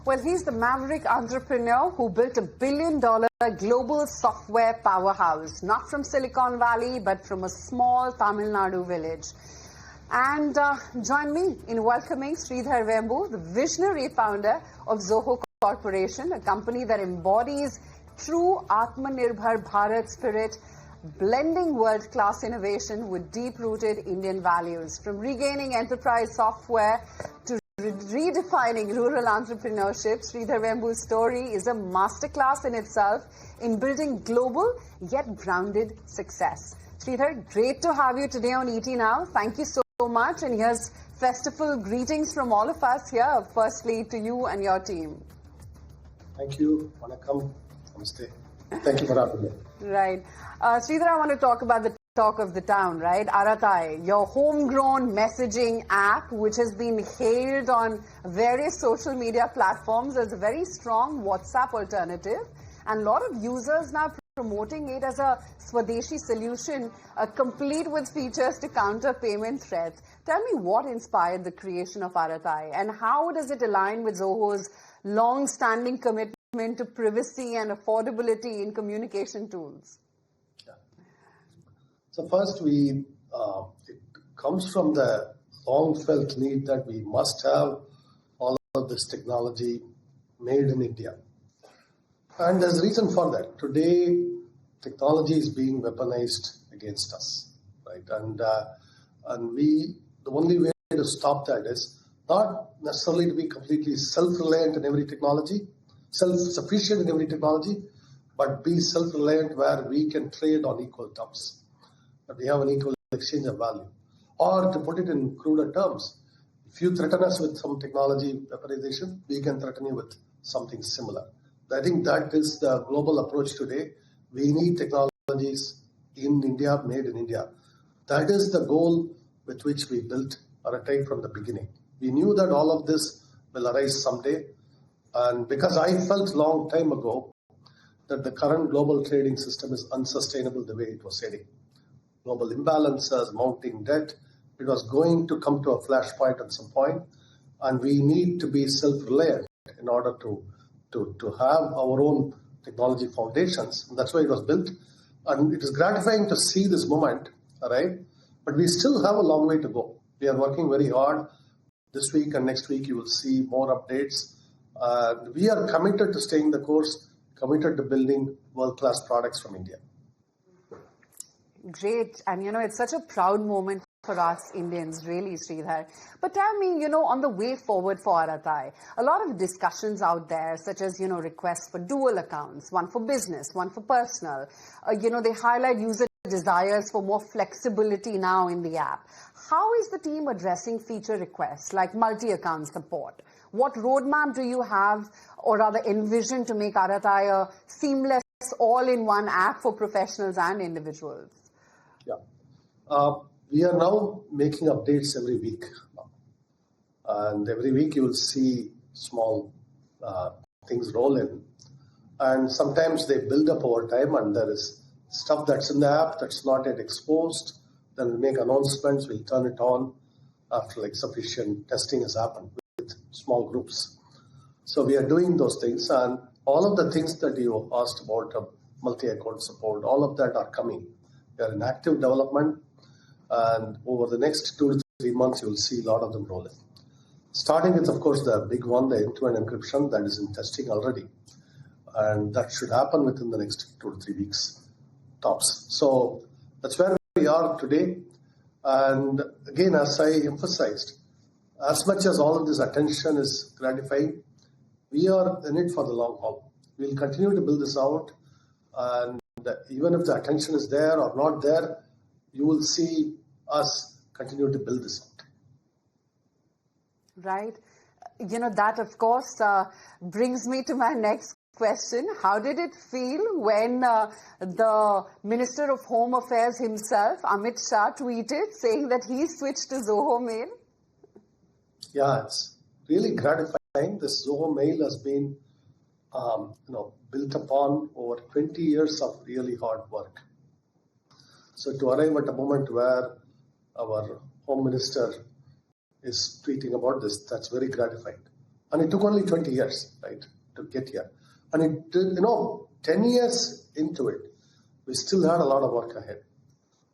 Well, he's the maverick entrepreneur who built $1 billion global software powerhouse, not from Silicon Valley, but from a small Tamil Nadu village. And join me in welcoming Sridhar Vembu, the visionary founder of Zoho Corporation, a company that embodies true Atmanirbhar Bharat spirit, blending world-class innovation with deep-rooted Indian values. From regaining enterprise software to redefining rural entrepreneurship, Sridhar Vembu's story is a masterclass in itself in building global yet grounded success. Sridhar, great to have you today on ET Now. Thank you so much, and here's festival greetings from all of us here, firstly to you and your team. Thank you. Vanakkam. Namaste. Thank you for having me. Right. Sridhar, I want to talk about the talk of the town, right? Arattai, your homegrown messaging app, which has been hailed on various social media platforms as a very strong WhatsApp alternative. And a lot of users now promoting it as a Swadeshi solution, complete with features to counter payment threats. Tell me what inspired the creation of Arattai, and how does it align with Zoho's long-standing commitment to privacy and affordability in communication tools? So first, it comes from the long-felt need that we must have all of this technology made in India. And there's a reason for that. Today, technology is being weaponized against us, right? And the only way to stop that is not necessarily to be completely self-reliant in every technology, self-sufficient in every technology, but be self-reliant where we can trade on equal terms. That we have an equal exchange of value. Or to put it in cruder terms, if you threaten us with some technology weaponization, we can threaten you with something similar. I think that is the global approach today. We need technologies in India, made in India. That is the goal with which we built Arattai from the beginning. We knew that all of this will arise someday. And because I felt a long time ago that the current global trading system is unsustainable the way it was heading. Global imbalances, mounting debt, it was going to come to a flashpoint at some point, and we need to be self-reliant in order to have our own technology foundations. And that's why it was built. And it is gratifying to see this moment, right? But we still have a long way to go. We are working very hard. This week and next week, you will see more updates. We are committed to staying the course, committed to building world-class products from India. Great. And, it's such a proud moment for us Indians, really, Sridhar. But tell me, on the way forward for Arattai, a lot of discussions out there, such as, requests for dual accounts, one for business, one for personal. They highlight user desires for more flexibility now in the app. How is the team addressing feature requests like multi-account support? What roadmap do you have, or rather envision, to make Arattai a seamless all-in-one app for professionals and individuals? Yeah. We are now making updates every week. And every week you will see small things roll in. And sometimes they build up over time, and there is stuff that's in the app that's not yet exposed. Then we make announcements, we'll turn it on after sufficient testing has happened with small groups. So we are doing those things, and all of the things that you asked about, multi-account support, all of that are coming. They are in active development, and over the next 2 to 3 months, you will see a lot of them rolling. Starting with, of course, the big one, the end-to-end encryption, that is in testing already. And that should happen within the next 2 to 3 weeks, tops. So that's where we are today. And again, as I emphasized, as much as all of this attention is gratifying, we are in it for the long haul. We'll continue to build this out. And even if the attention is there or not there, you will see us continue to build this out. Right. That, of course, brings me to my next question. How did it feel when the Minister of Home Affairs himself, Amit Shah, tweeted saying that he switched to Zoho Mail? Yeah, it's really gratifying. This Zoho Mail has been built upon over 20 years of really hard work. So to arrive at a moment where our Home Minister is tweeting about this, that's very gratifying. And it took only 20 years, right, to get here. And it did, 10 years into it, we still had a lot of work ahead.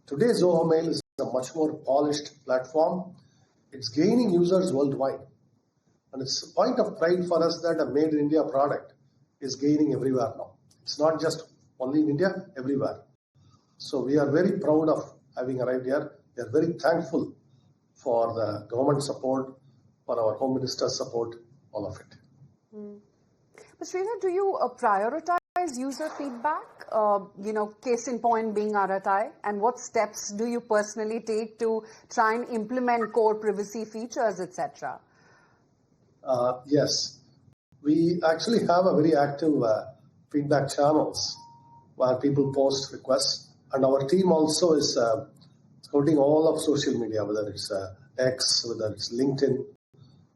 Today, Zoho Mail is a much more polished platform. It's gaining users worldwide. And it's a point of pride for us that a made in India product is gaining everywhere now. It's not just only in India, everywhere. So we are very proud of having arrived here. We are very thankful for the government support, for our Home Minister's support, all of it. But Sridhar, do you prioritize user feedback? Case in point being Arattai. And what steps do you personally take to try and implement core privacy features, etc.? Yes. We actually have a very active feedback channels where people post requests. And our team also is scouting all of social media, whether it's X, whether it's LinkedIn,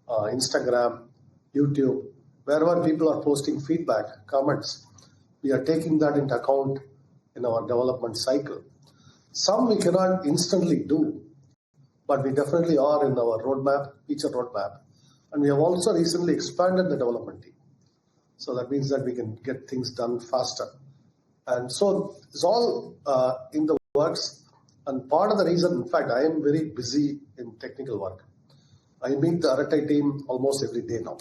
Instagram, YouTube, wherever people are posting feedback, comments, we are taking that into account in our development cycle. Some we cannot instantly do, but we definitely are in our roadmap, feature roadmap. And we have also recently expanded the development team. So that means that we can get things done faster. And so it's all in the works. And part of the reason, in fact, I am very busy in technical work. I meet the Arattai team almost every day now.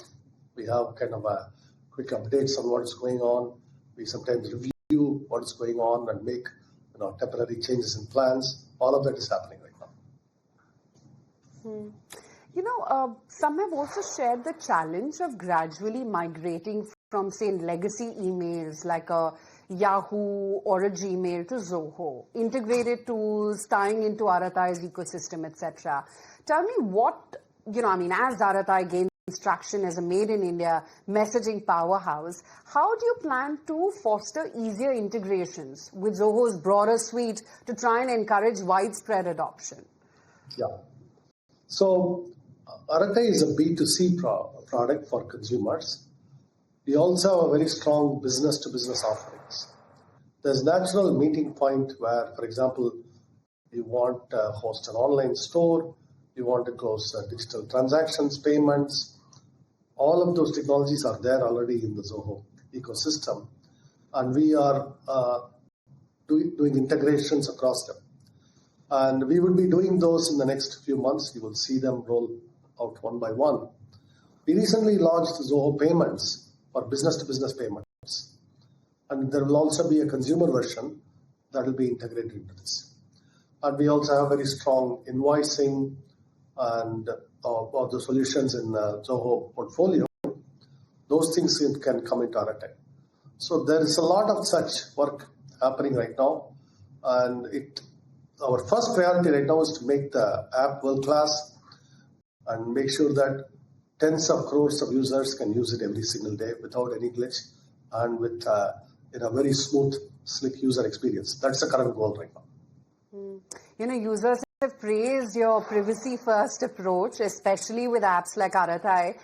We have kind of a quick updates on what is going on. We sometimes review what is going on and make temporary changes in plans. All of that is happening right now. Some have also shared the challenge of gradually migrating from, say, legacy emails like a Yahoo or a Gmail to Zoho, integrated tools, tying into Arattai's ecosystem, etc. Tell me what, as Arattai gains traction as a made in India messaging powerhouse, how do you plan to foster easier integrations with Zoho's broader suite to try and encourage widespread adoption? Yeah. So Arattai is a B2C product for consumers. We also have a very strong business-to-business offerings. There's a natural meeting point where, for example, you want to host an online store, you want to close digital transactions, payments. All of those technologies are there already in the Zoho ecosystem. And we are doing integrations across them. And we will be doing those in the next few months. You will see them roll out one by one. We recently launched Zoho Payments for business-to-business payments. And there will also be a consumer version that will be integrated into this. And we also have very strong invoicing and of the solutions in Zoho portfolio. Those things can come into Arattai. So there is a lot of such work happening right now. And our first priority right now is to make the app world-class and make sure that tens of crores of users can use it every single day without any glitch and with a very smooth, slick user experience. That's the current goal right now. Users have praised your privacy-first approach, especially with apps like Arattai.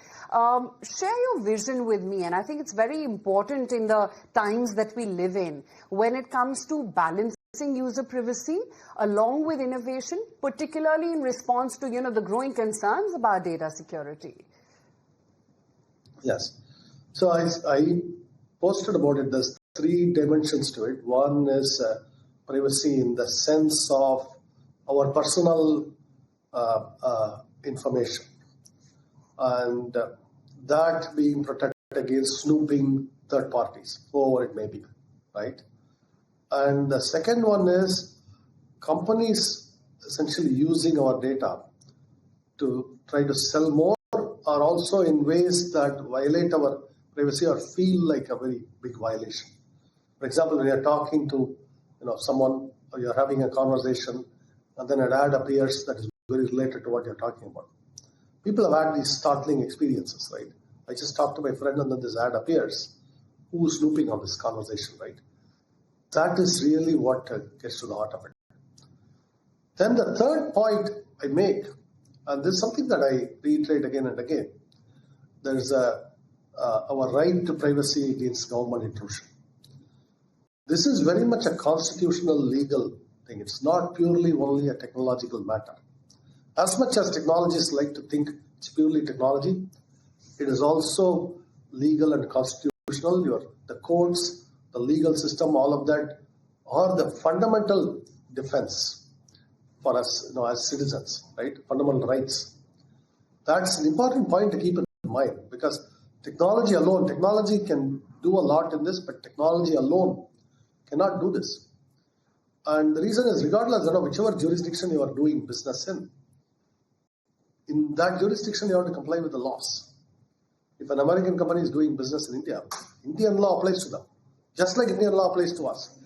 Share your vision with me, and I think it's very important in the times that we live in when it comes to balancing user privacy along with innovation, particularly in response to the growing concerns about data security. Yes. So I posted about it. There's 3 dimensions to it. One is privacy in the sense of our personal information and that being protected against snooping third parties, whoever it may be, right? And the second one is companies essentially using our data to try to sell more or also in ways that violate our privacy or feel like a very big violation. For example, when you're talking to someone or you're having a conversation and then an ad appears that is very related to what you're talking about. People have had these startling experiences, right? I just talked to my friend and then this ad appears. Who's snooping on this conversation, right? That is really what gets to the heart of it. Then the third point I make, and this is something that I reiterate again and again, there's our right to privacy against government intrusion. This is very much a constitutional legal thing. It's not purely only a technological matter. As much as technologists like to think it's purely technology, It is also legal and constitutional. The courts, the legal system, all of that are the fundamental defense for us, as citizens, right? Fundamental rights. That's an important point to keep in mind, because technology can do a lot in this, but technology alone cannot do this. And the reason is, regardless of whichever jurisdiction you are doing business in that jurisdiction you have to comply with the laws. If an American company is doing business in India, Indian law applies to them, just like Indian law applies to us.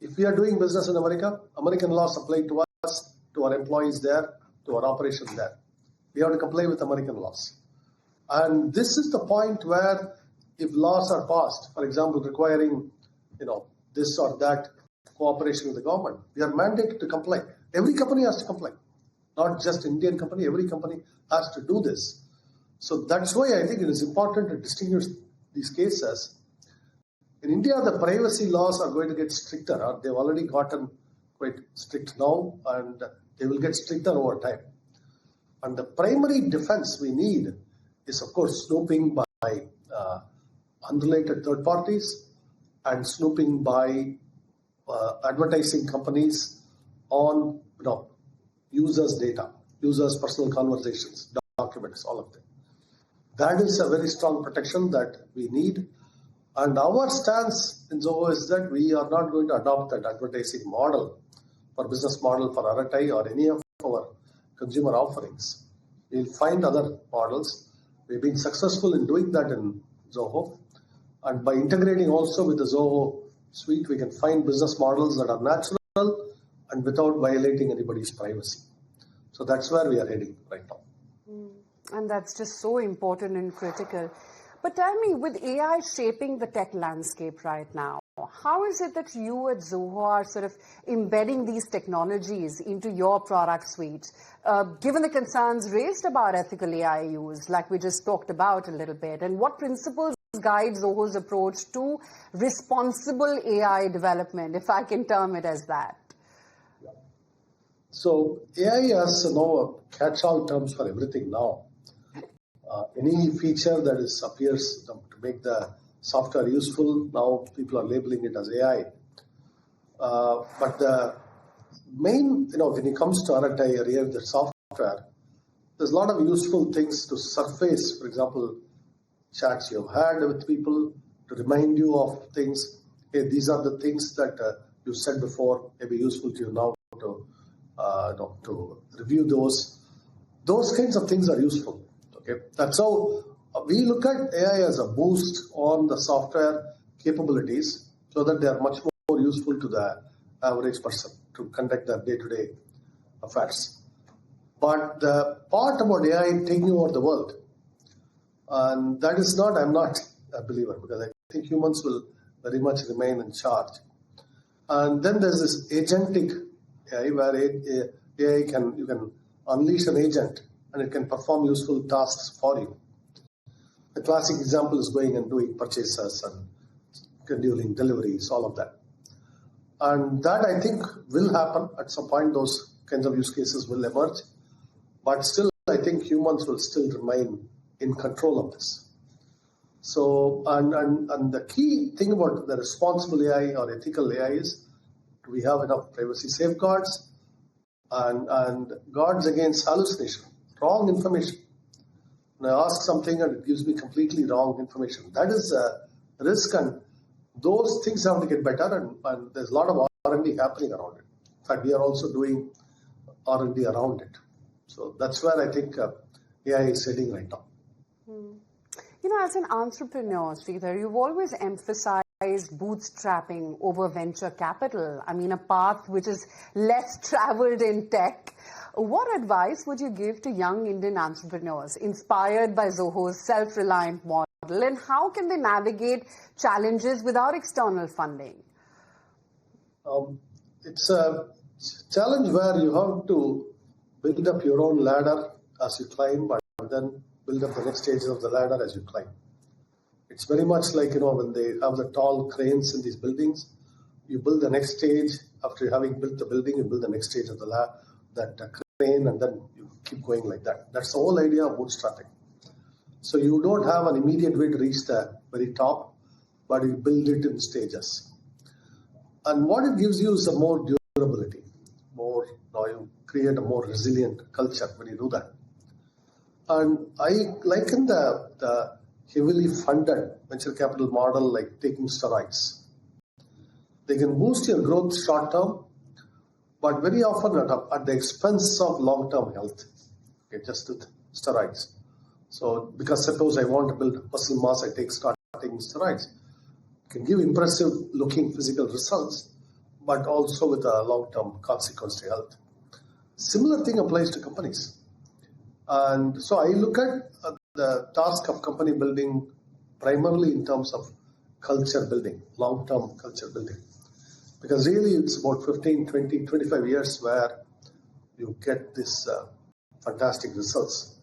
If we are doing business in America, American laws apply to us, to our employees there, to our operations there. We have to comply with American laws. And this is the point where, if laws are passed, for example, requiring, this or that cooperation with the government, we are mandated to comply. Every company has to comply, not just Indian company. Every company has to do this. So that's why I think it is important to distinguish these cases. In India, the privacy laws are going to get stricter, or they've already gotten quite strict now, and they will get stricter over time. And the primary defense we need is, of course, snooping by unrelated third parties and snooping by advertising companies on users' data, users' personal conversations, documents, all of them. That is a very strong protection that we need. And our stance in Zoho is that we are not going to adopt that advertising model or business model for Arattai or any of our consumer offerings. We'll find other models. We've been successful in doing that in Zoho. And by integrating also with the Zoho suite, we can find business models that are natural and without violating anybody's privacy. So that's where we are heading right now. And that's just so important and critical. But tell me, with AI shaping the tech landscape right now, how is it that you at Zoho are sort of embedding these technologies into your product suite, given the concerns raised about ethical AI use, like we just talked about a little bit, and what principles guide Zoho's approach to responsible AI development, if I can term it as that? So AI has catch-all terms for everything now. Any feature that appears to make the software useful, now people are labeling it as AI. But the main, when it comes to Arattai area, the software, there's a lot of useful things to surface. For example, chats you've had with people to remind you of things. Hey, these are the things that you said before, may be useful to you now to review those. Those kinds of things are useful. Okay, that's how we look at AI as a boost on the software capabilities, so that they are much more useful to the average person to conduct their day-to-day affairs. But the part about AI taking over the world, and that is not, I'm not a believer, because I think humans will very much remain in charge. And then there's this agentic AI, where AI you can unleash an agent and it can perform useful tasks for you. The classic example is going and doing purchases and scheduling deliveries, all of that. And that, I think, will happen at some point. Those kinds of use cases will emerge. But still, I think humans will still remain in control of this. So, and the key thing about the responsible AI or ethical AI is, do we have enough privacy safeguards and guards against hallucination, wrong information? When I ask something and it gives me completely wrong information, that is a risk, and those things have to get better, and there's a lot of R&D happening around it. In fact, we are also doing R&D around it. So that's where I think AI is heading right now. As an entrepreneur, Sridhar, you've always emphasized bootstrapping over venture capital. I mean, a path which is less traveled in tech. What advice would you give to young Indian entrepreneurs inspired by Zoho's self-reliant model, and how can they navigate challenges without external funding? It's a challenge where you have to build up your own ladder as you climb, but then build up the next stages of the ladder as you climb. It's very much like, when they have the tall cranes in these buildings, you build the next stage. After having built the building, you build the next stage of that crane, and then you keep going like that. That's the whole idea of bootstrapping. So you don't have an immediate way to reach the very top, but you build it in stages. And what it gives you is a more durability, you create a more resilient culture when you do that. And I liken the heavily funded venture capital model like taking steroids. They can boost your growth short term, but very often at the expense of long-term health. Okay, just with steroids. So, because suppose I want to build muscle mass, I start taking steroids. It can give impressive looking physical results, but also with a long-term consequence to health. Similar thing applies to companies. And so I look at the task of company building primarily in terms of culture building, long-term culture building. Because really it's about 15, 20, 25 years where you get this fantastic results.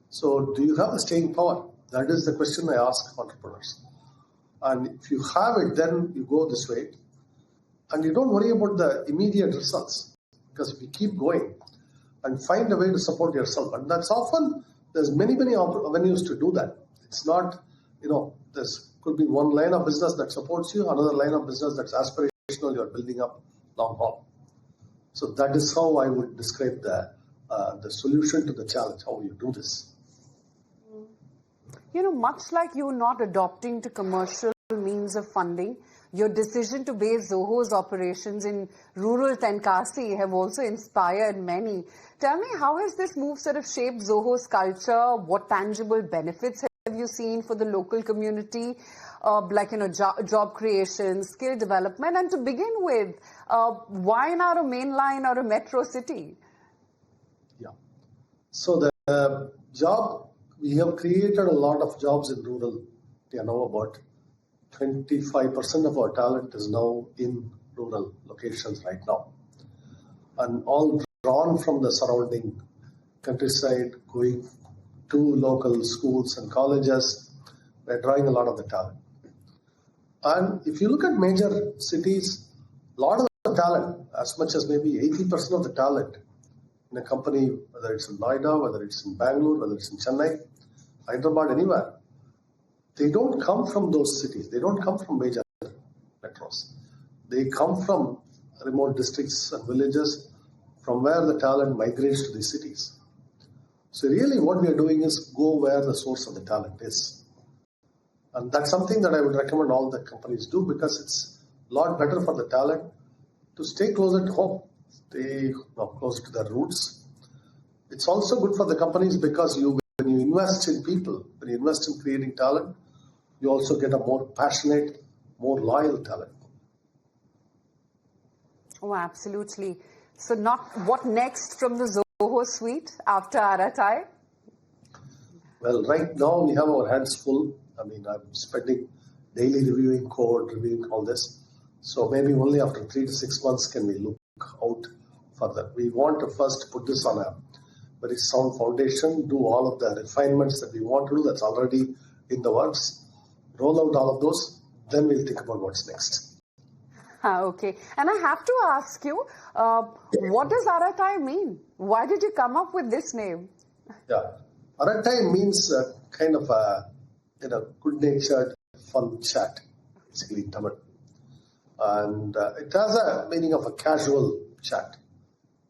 So do you have a staying power? That is the question I ask entrepreneurs. And if you have it, then you go this way. And you don't worry about the immediate results. Because if you keep going and find a way to support yourself, and that's often, there's many avenues to do that. It's not, there's could be one line of business that supports you, another line of business that's aspirational, you're building up long haul. So that is how I would describe the solution to the challenge, how you do this. Much like you not adopting to commercial means of funding, your decision to base Zoho's operations in rural Tenkasi have also inspired many. Tell me, how has this move sort of shaped Zoho's culture? What tangible benefits have you seen for the local community? Job creation, skill development, and to begin with, why not a mainline or a metro city? Yeah. So we have created a lot of jobs in rural. About 25% of our talent is now in rural locations right now. And all drawn from the surrounding countryside, going to local schools and colleges, we're drawing a lot of the talent. And if you look at major cities, a lot of the talent, as much as maybe 80% of the talent in a company, whether it's in Noida, whether it's in Bangalore, whether it's in Chennai, Hyderabad, anywhere, they don't come from those cities. They don't come from major metros. They come from remote districts and villages from where the talent migrates to the cities. So really what we are doing is go where the source of the talent is. And that's something that I would recommend all the companies do, because it's a lot better for the talent to stay closer to home, stay closer to their roots. It's also good for the companies because when you invest in people, when you invest in creating talent, you also get a more passionate, more loyal talent. Oh, absolutely. So what next from the Zoho suite after Arattai? Well, right now we have our hands full. I'm spending daily reviewing code, reviewing all this. So maybe only after 3 to 6 months can we look out further. We want to first put this on a very sound foundation, do all of the refinements that we want to do that's already in the works, roll out all of those, then we'll think about what's next. Okay. And I have to ask you, what does Arattai mean? Why did you come up with this name? Yeah. Arattai means kind of a good-natured, fun chat, basically in Tamil. And it has a meaning of a casual chat,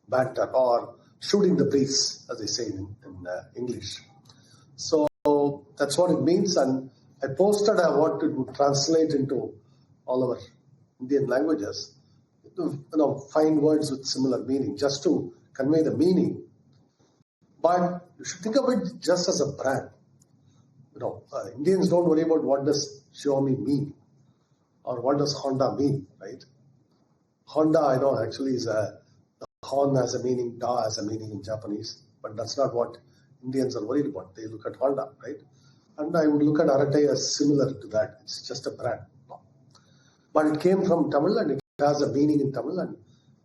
banter, or shooting the breeze, as they say in English. So that's what it means. And I posted what it would translate into all our Indian languages, to find words with similar meaning, just to convey the meaning. But you should think of it just as a brand. Indians don't worry about what does Xiaomi mean or what does Honda mean, right? Honda, I know, actually is the Hon has a meaning, Da has a meaning in Japanese, but that's not what Indians are worried about. They look at Honda, right? And I would look at Arattai as similar to that. It's just a brand. But it came from Tamil and it has a meaning in Tamil, and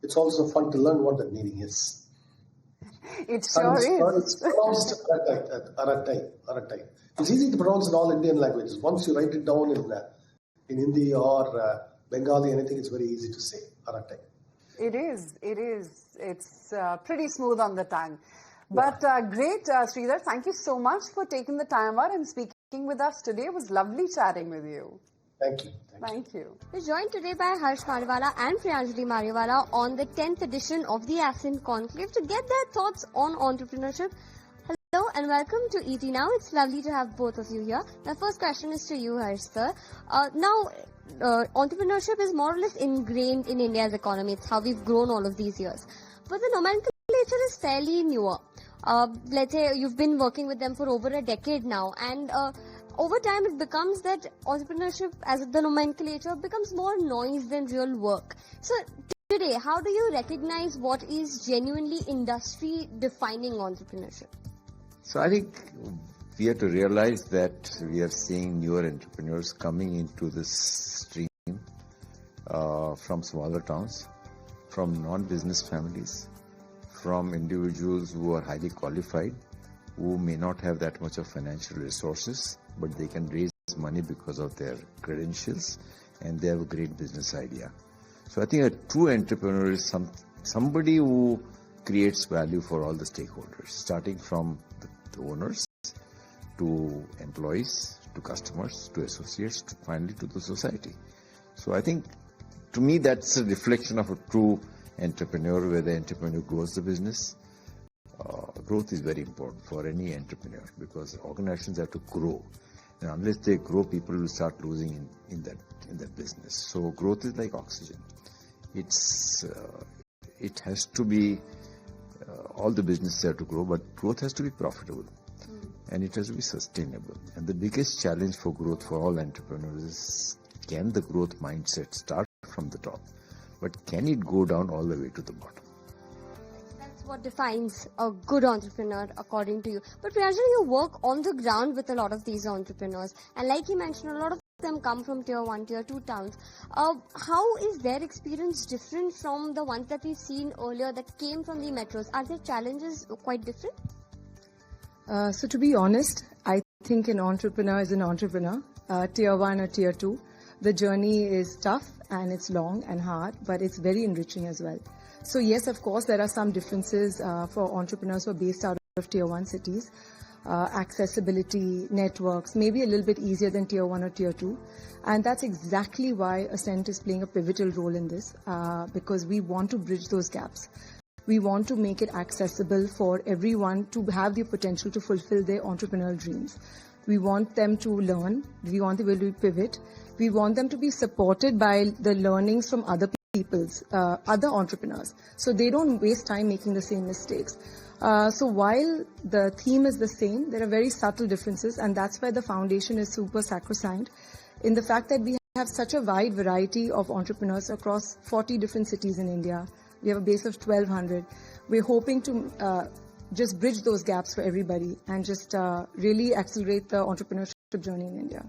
it's also fun to learn what the meaning is. It sure is. It's pronounced Arattai. It's easy to pronounce in all Indian languages. Once you write it down in Hindi or Bengali, anything, it's very easy to say, Arattai. It is. It's pretty smooth on the tongue. But great, Sridhar. Thank you so much for taking the time out and speaking with us today. It was lovely chatting with you. Thank you. Thank you. We're joined today by Harsh Mariwala and Priyanjali Mariwala on the 10th edition of the Ascent Conclave to get their thoughts on entrepreneurship. Hello and welcome to ET Now. It's lovely to have both of you here. My first question is to you, Harsh sir. Entrepreneurship is more or less ingrained in India's economy. It's how we've grown all of these years. But the nomenclature is fairly newer. Let's say you've been working with them for over a decade now, and over time it becomes that entrepreneurship as the nomenclature becomes more noise than real work. So today, how do you recognize what is genuinely industry defining entrepreneurship? So I think we have to realize that we are seeing newer entrepreneurs coming into this stream from smaller towns, from non-business families, from individuals who are highly qualified, who may not have that much of financial resources, but they can raise money because of their credentials and they have a great business idea. So I think a true entrepreneur is somebody who creates value for all the stakeholders, starting from the owners, to employees, to customers, to associates, to finally to the society. So I think, to me, that's a reflection of a true entrepreneur, where the entrepreneur grows the business. Growth is very important for any entrepreneur because organizations have to grow. And unless they grow, people will start losing in that business. So growth is like oxygen. It has to be, all the businesses have to grow, but growth has to be profitable. And it has to be sustainable. And the biggest challenge for growth for all entrepreneurs is, can the growth mindset start from the top, but can it go down all the way to the bottom? That's what defines a good entrepreneur according to you. But Priyanjali, you work on the ground with a lot of these entrepreneurs, and like you mentioned, a lot of them come from tier 1, tier 2 towns. How is their experience different from the ones that we've seen earlier that came from the metros? Are their challenges quite different? So to be honest, I think an entrepreneur is an entrepreneur, tier 1 or tier 2. The journey is tough and it's long and hard, but it's very enriching as well. So yes, of course, there are some differences for entrepreneurs who are based out of tier 1 cities. Accessibility, networks, maybe a little bit easier than tier 1 or tier 2. And that's exactly why Ascent is playing a pivotal role in this, because we want to bridge those gaps. We want to make it accessible for everyone to have the potential to fulfill their entrepreneurial dreams. We want them to learn. We want them to pivot. We want them to be supported by the learnings from other people's, other entrepreneurs, so they don't waste time making the same mistakes. So while the theme is the same, there are very subtle differences, and that's why the foundation is super sacrosanct in the fact that we have such a wide variety of entrepreneurs across 40 different cities in India. We have a base of 1,200. We're hoping to just bridge those gaps for everybody and just really accelerate the entrepreneurship journey in India.